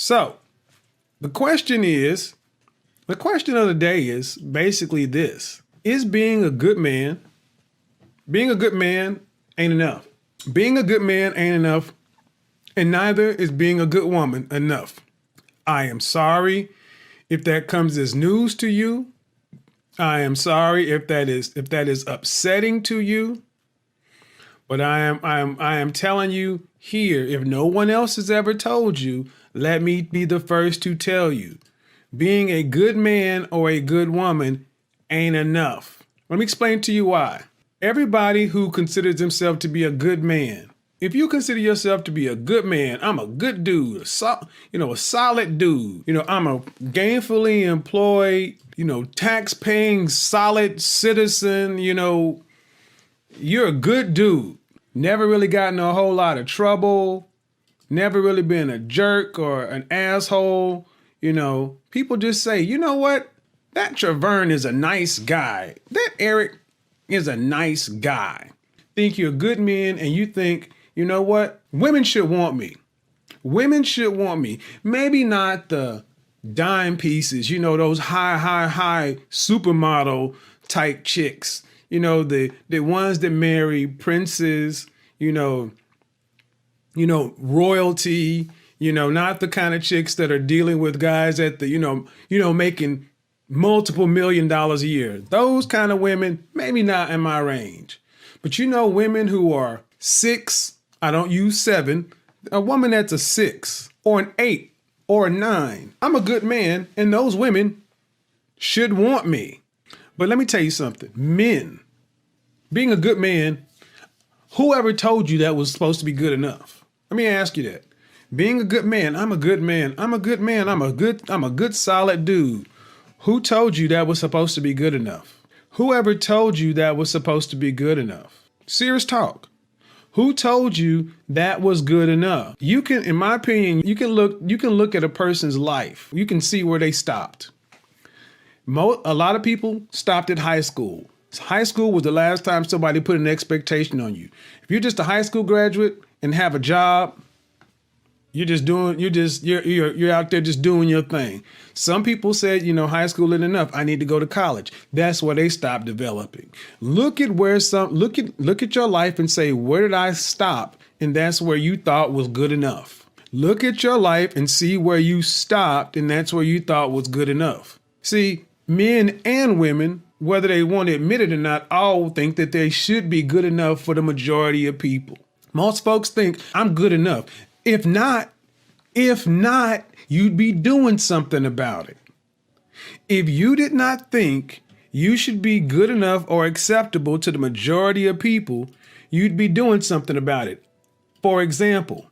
So the question of the day is basically this. Is being a good man ain't enough. Being a good man ain't enough, and neither is being a good woman enough. I am sorry if that comes as news to you. I am sorry if that is upsetting to you. But I am telling you here, if no one else has ever told you, let me be the first to tell you. Being a good man or a good woman ain't enough. Let me explain to you why. Everybody who considers himself to be a good man, if you consider yourself to be a good man, I'm a good dude, a solid dude. I'm a gainfully employed, tax-paying, solid citizen. You're a good dude. Never really gotten in a whole lot of trouble. Never really been a jerk or an asshole. People just say, you know what? That Travern is a nice guy. That Eric is a nice guy. Think you're a good man and you think, you know what? Women should want me. Women should want me. Maybe not the dime pieces, those high supermodel type chicks. The ones that marry princes, royalty, not the kind of chicks that are dealing with guys at the, making multiple $1 million a year. Those kind of women, maybe not in my range. But women who are 6, I don't use 7, a woman that's a 6 or an 8 or a 9. I'm a good man, and those women should want me. But let me tell you something. Men, being a good man, whoever told you that was supposed to be good enough? Let me ask you that. Being a good man, I'm a good man. I'm a good man. I'm a good solid dude. Who told you that was supposed to be good enough? Whoever told you that was supposed to be good enough? Serious talk. Who told you that was good enough? You can, in my opinion, you can look at a person's life. You can see where they stopped. A lot of people stopped at high school. High school was the last time somebody put an expectation on you. If you're just a high school graduate and have a job, you're out there just doing your thing. Some people said, high school isn't enough. I need to go to college. That's where they stopped developing. Look at your life and say, where did I stop? And that's where you thought was good enough. Look at your life and see where you stopped, and that's where you thought was good enough. See, men and women, whether they want to admit it or not, all think that they should be good enough for the majority of people. Most folks think I'm good enough. If not, you'd be doing something about it. If you did not think you should be good enough or acceptable to the majority of people, you'd be doing something about it. For example,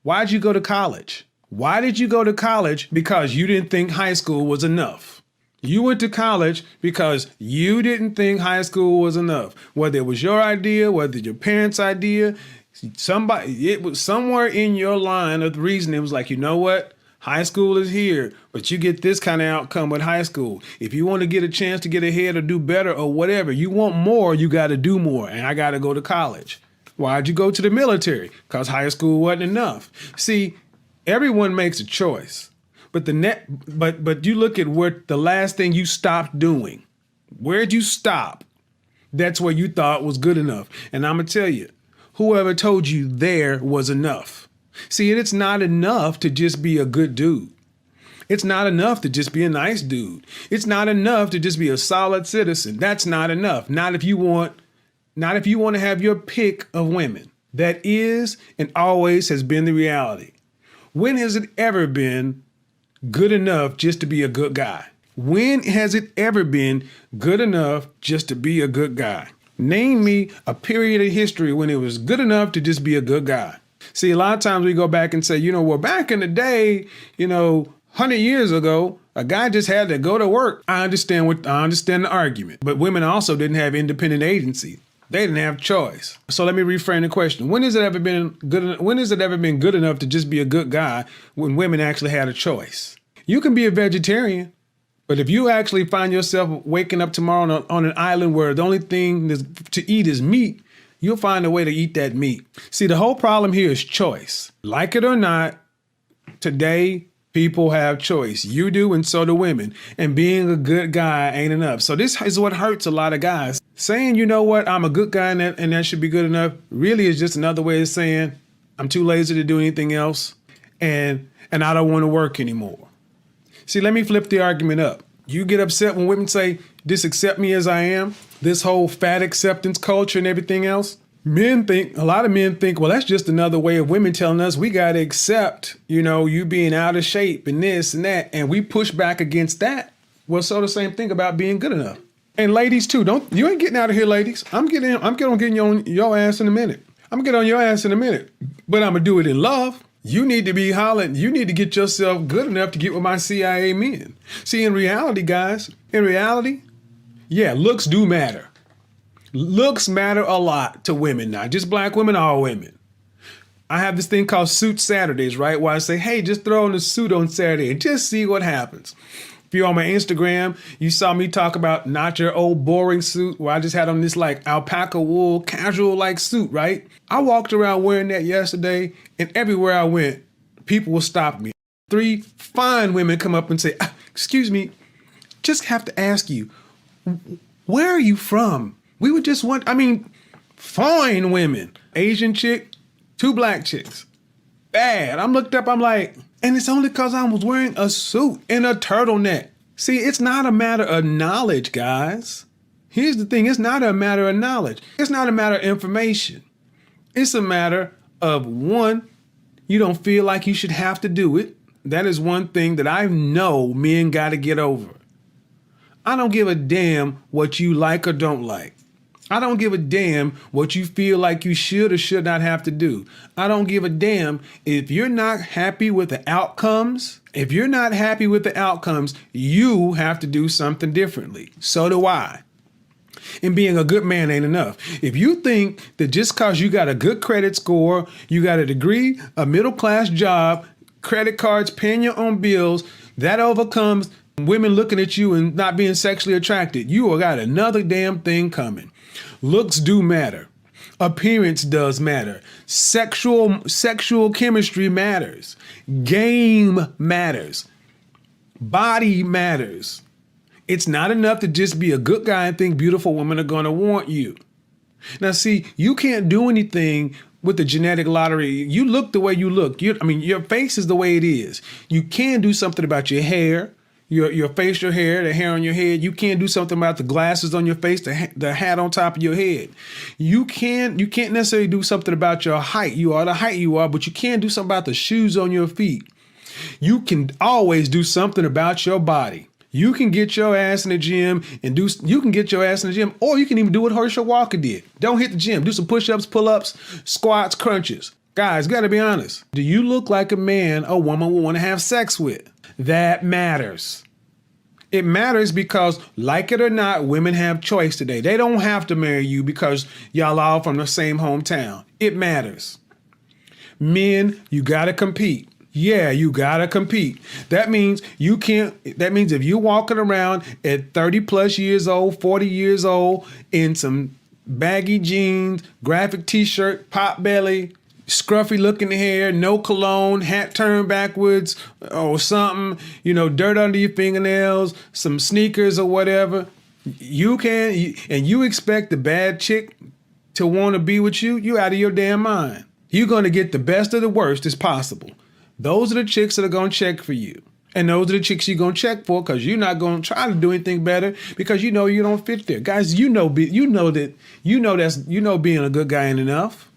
why'd you go to college? Why did you go to college? Because you didn't think high school was enough. You went to college because you didn't think high school was enough. Whether it was your idea, whether your parents' idea, it was somewhere in your line of reason. It was like, you know what? High school is here, but you get this kind of outcome with high school. If you want to get a chance to get ahead or do better or whatever, you want more, you got to do more. And I got to go to college. Why'd you go to the military? Because high school wasn't enough. See, everyone makes a choice. But you look at where the last thing you stopped doing. Where'd you stop? That's where you thought was good enough. And I'm going to tell you, whoever told you there was enough. See, it's not enough to just be a good dude. It's not enough to just be a nice dude. It's not enough to just be a solid citizen. That's not enough. Not if you want to have your pick of women. That is and always has been the reality. When has it ever been good enough just to be a good guy? When has it ever been good enough just to be a good guy? Name me a period of history when it was good enough to just be a good guy. See, a lot of times we go back and say, back in the day, 100 years ago, a guy just had to go to work. I understand the argument, but women also didn't have independent agency. They didn't have choice. So let me reframe the question. When has it ever been good enough to just be a good guy when women actually had a choice? You can be a vegetarian, but if you actually find yourself waking up tomorrow on an island where the only thing to eat is meat, you'll find a way to eat that meat. See, the whole problem here is choice. Like it or not, today, People have choice. You do, and so do women. And being a good guy ain't enough. So this is what hurts a lot of guys. Saying, you know what, I'm a good guy and that should be good enough, really is just another way of saying I'm too lazy to do anything else, and I don't want to work anymore. See, let me flip the argument up. You get upset when women say, just accept me as I am, this whole fat acceptance culture and everything else. A lot of men think, well, that's just another way of women telling us we got to accept, you being out of shape and this and that. And we push back against that. Well, so the same thing about being good enough. And ladies too, you ain't getting out of here, ladies. I'm getting on your ass in a minute. I'm getting on your ass in a minute, but I'm gonna do it in love. You need to be hollering. You need to get yourself good enough to get with my CIA men. See, in reality, guys, yeah, looks do matter. Looks matter a lot to women, not just black women, all women. I have this thing called Suit Saturdays, right? Where I say, hey, just throw on a suit on Saturday and just see what happens. If you're on my Instagram, you saw me talk about not your old boring suit where I just had on this like alpaca wool casual like suit, right? I walked around wearing that yesterday, and everywhere I went, people will stop me. 3 fine women come up and say, excuse me, just have to ask you, where are you from? We would just fine women. Asian chick, 2 black chicks. Bad. I'm looked up, I'm like, and it's only because I was wearing a suit and a turtleneck. See, it's not a matter of knowledge, guys. Here's the thing, it's not a matter of knowledge. It's not a matter of information. It's a matter of, one, you don't feel like you should have to do it. That is one thing that I know men got to get over. I don't give a damn what you like or don't like. I don't give a damn what you feel like you should or should not have to do. I don't give a damn if you're not happy with the outcomes. If you're not happy with the outcomes, you have to do something differently. So do I. And being a good man ain't enough. If you think that just because you got a good credit score, you got a degree, a middle-class job, credit cards, paying your own bills, that overcomes women looking at you and not being sexually attracted, you got another damn thing coming. Looks do matter. Appearance does matter. Sexual chemistry matters. Game matters. Body matters. It's not enough to just be a good guy and think beautiful women are going to want you. Now, see, you can't do anything with the genetic lottery. You look the way you look. Your face is the way it is. You can do something about your hair, your facial hair, the hair on your head. You can't do something about the glasses on your face, the hat on top of your head. You can't necessarily do something about your height. You are the height you are, but you can do something about the shoes on your feet. You can always do something about your body. You can get your ass in the gym or you can even do what Herschel Walker did. Don't hit the gym. Do some push-ups, pull-ups, squats, crunches. Guys, gotta be honest. Do you look like a man a woman will want to have sex with? That matters. It matters because, like it or not, women have choice today. They don't have to marry you because y'all all from the same hometown. It matters. Men, you gotta compete. Yeah, you gotta compete. That means if you're walking around at 30 plus years old, 40 years old in some baggy jeans, graphic t-shirt, pot belly, scruffy looking hair, no cologne, hat turned backwards or something, dirt under your fingernails, some sneakers or whatever, and you expect the bad chick to want to be with you, you out of your damn mind. You're going to get the best of the worst as possible. Those are the chicks that are going to check for you. And those are the chicks you're going to check for because you're not going to try to do anything better because you know you don't fit there. Guys, being a good guy ain't enough.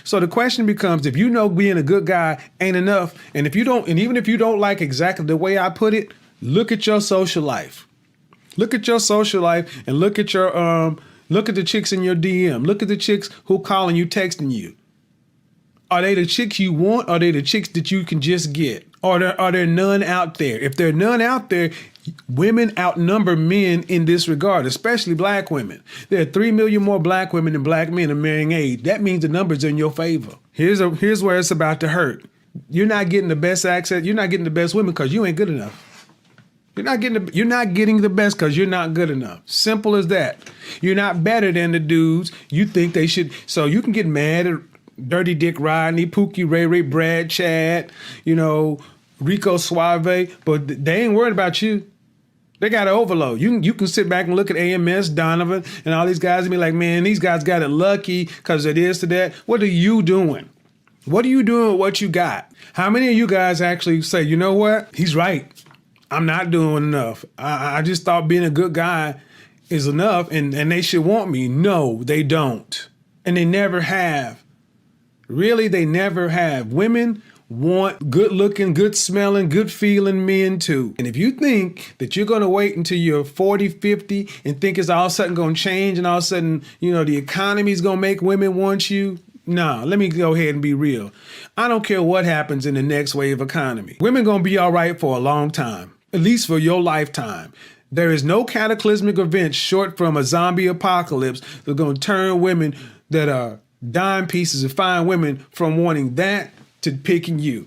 So the question becomes, if being a good guy ain't enough, and even if you don't like exactly the way I put it, look at your social life. Look at your social life and look at the chicks in your DM. Look at the chicks who calling you, texting you. Are they the chicks you want? Or are they the chicks that you can just get? Are there none out there? If there are none out there, women outnumber men in this regard, especially black women. There are 3 million more black women than black men of marrying age. That means the numbers are in your favor. Here's where it's about to hurt. You're not getting the best access. You're not getting the best women because you ain't good enough. You're not getting the best because you're not good enough. Simple as that. You're not better than the dudes you think they should. So you can get mad at Dirty Dick Rodney, Pookie, Ray Ray, Brad, Chad, Rico Suave, but they ain't worried about you. They got an overload. You can sit back and look at AMS, Donovan, and all these guys and be like, man, these guys got it lucky because it is to that. What are you doing? What are you doing with what you got? How many of you guys actually say, you know what? He's right. I'm not doing enough. I just thought being a good guy is enough and they should want me. No, they don't. And they never have. Really, they never have. Women want good looking, good smelling, good feeling men too. And if you think that you're going to wait until you're 40, 50 and think it's all of a sudden going to change and all of a sudden, the economy is going to make women want you. No, let me go ahead and be real. I don't care what happens in the next wave economy. Women going to be all right for a long time, at least for your lifetime. There is no cataclysmic event short from a zombie apocalypse that's going to turn women that are dime pieces of fine women from wanting that to picking you.